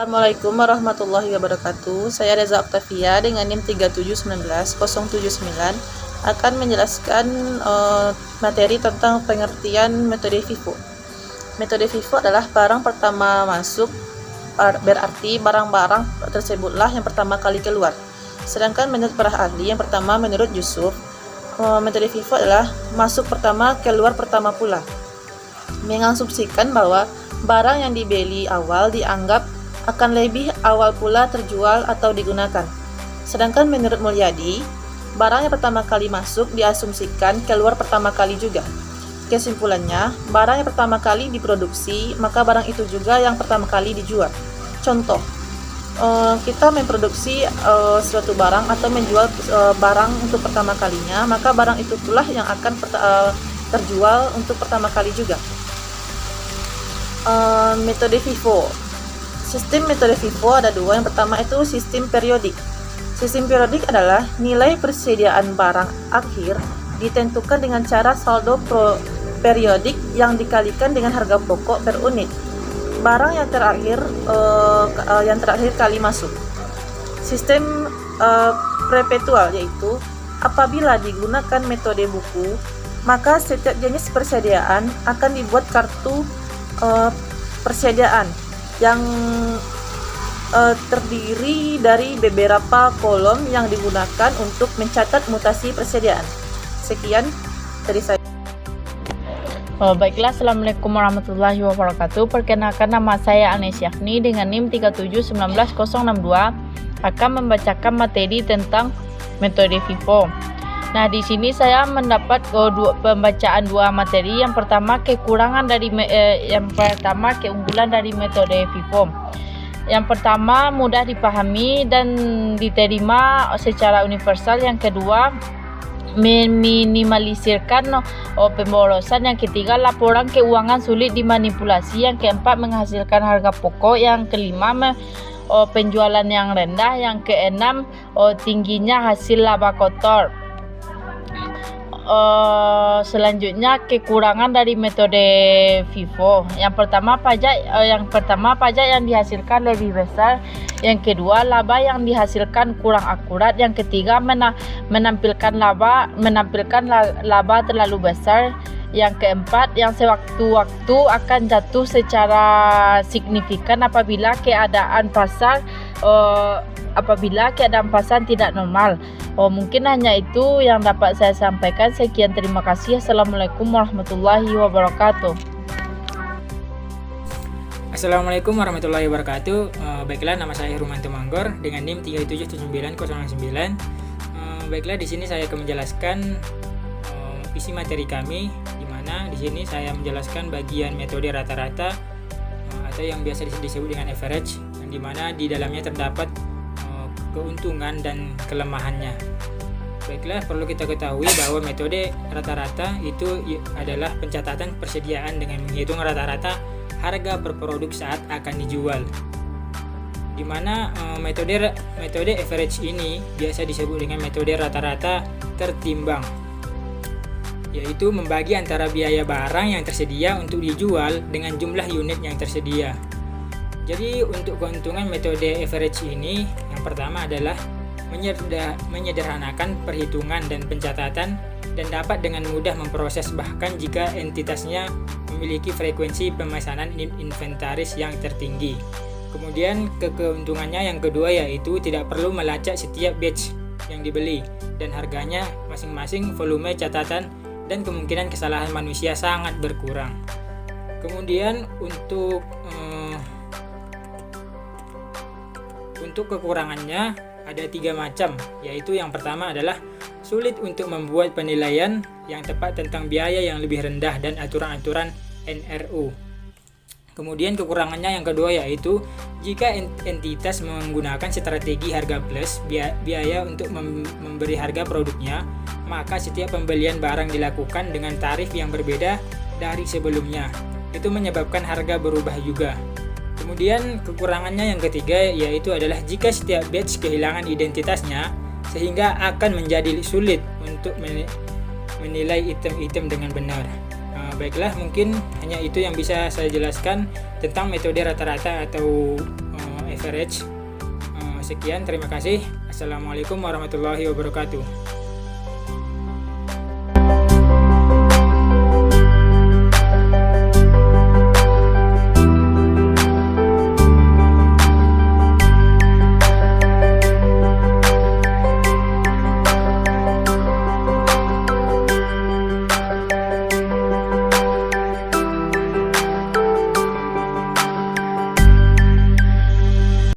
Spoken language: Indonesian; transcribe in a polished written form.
Assalamualaikum warahmatullahi wabarakatuh. Saya Reza Oktavia dengan NIM 3719079 akan menjelaskan materi tentang pengertian metode FIFO. Metode FIFO adalah barang pertama masuk, berarti barang-barang tersebutlah yang pertama kali keluar. Sedangkan menurut para ahli, yang pertama menurut Yusuf, metode FIFO adalah masuk pertama, keluar pertama pula, mengasumsikan bahwa barang yang dibeli awal dianggap akan lebih awal pula terjual atau digunakan. Sedangkan menurut Mulyadi, barang yang pertama kali masuk diasumsikan keluar pertama kali juga. Kesimpulannya, barang yang pertama kali diproduksi, maka barang itu juga yang pertama kali dijual. Contoh, kita memproduksi suatu barang atau menjual barang untuk pertama kalinya, maka barang itu pula yang akan terjual untuk pertama kali juga. Metode FIFO. Sistem metode FIFO ada dua. Yang pertama itu sistem periodik. Sistem periodik adalah nilai persediaan barang akhir ditentukan dengan cara saldo periodik yang dikalikan dengan harga pokok per unit barang yang terakhir kali masuk. Sistem perpetual yaitu apabila digunakan metode buku, maka setiap jenis persediaan akan dibuat kartu persediaan yang terdiri dari beberapa kolom yang digunakan untuk mencatat mutasi persediaan. Sekian dari saya. Baiklah, Assalamualaikum warahmatullahi wabarakatuh. Perkenalkan, nama saya Anes Yakni dengan NIM 3719062 akan membacakan materi tentang metode FIFO. Nah, di sini saya mendapat pembacaan dua materi. Yang pertama keunggulan dari metode FIFO. Yang pertama mudah dipahami dan diterima secara universal. Yang kedua meminimalisirkan pemborosan. Yang ketiga laporan keuangan sulit dimanipulasi. Yang keempat menghasilkan harga pokok. Yang kelima penjualan yang rendah. Yang keenam tingginya hasil laba kotor. Selanjutnya kekurangan dari metode FIFO. Yang pertama pajak yang dihasilkan lebih besar. Yang kedua laba yang dihasilkan kurang akurat. Yang ketiga menampilkan laba terlalu besar. Yang keempat yang sewaktu-waktu akan jatuh secara signifikan apabila keadaan pasar tidak normal. Mungkin hanya itu yang dapat saya sampaikan. Sekian, terima kasih. Assalamualaikum warahmatullahi wabarakatuh. Assalamualaikum warahmatullahi wabarakatuh. Baiklah, nama saya Rumanto Manggor dengan NIM 3719009. Baiklah, di sini saya akan menjelaskan isi materi kami, di mana di sini saya menjelaskan bagian metode rata-rata atau yang biasa disebut dengan average, di mana di dalamnya terdapat keuntungan dan kelemahannya. Baiklah, perlu kita ketahui bahwa metode rata-rata itu adalah pencatatan persediaan dengan menghitung rata-rata harga per produk saat akan dijual. Di mana metode average ini biasa disebut dengan metode rata-rata tertimbang, yaitu membagi antara biaya barang yang tersedia untuk dijual dengan jumlah unit yang tersedia. Jadi untuk keuntungan metode average ini, yang pertama adalah menyederhanakan perhitungan dan pencatatan dan dapat dengan mudah memproses bahkan jika entitasnya memiliki frekuensi pemesanan inventaris yang tertinggi. Kemudian keuntungannya yang kedua yaitu tidak perlu melacak setiap batch yang dibeli dan harganya masing-masing, volume catatan dan kemungkinan kesalahan manusia sangat berkurang. Kemudian untuk kekurangannya ada 3 macam, yaitu yang pertama adalah sulit untuk membuat penilaian yang tepat tentang biaya yang lebih rendah dan aturan-aturan NRU. Kemudian kekurangannya yang kedua yaitu jika entitas menggunakan strategi harga plus biaya untuk memberi harga produknya, maka setiap pembelian barang dilakukan dengan tarif yang berbeda dari sebelumnya. Itu menyebabkan harga berubah juga. Kemudian kekurangannya yang ketiga yaitu adalah jika setiap batch kehilangan identitasnya, sehingga akan menjadi sulit untuk menilai item-item dengan benar. Baiklah, mungkin hanya itu yang bisa saya jelaskan tentang metode rata-rata atau average. Sekian, terima kasih. Assalamualaikum warahmatullahi wabarakatuh.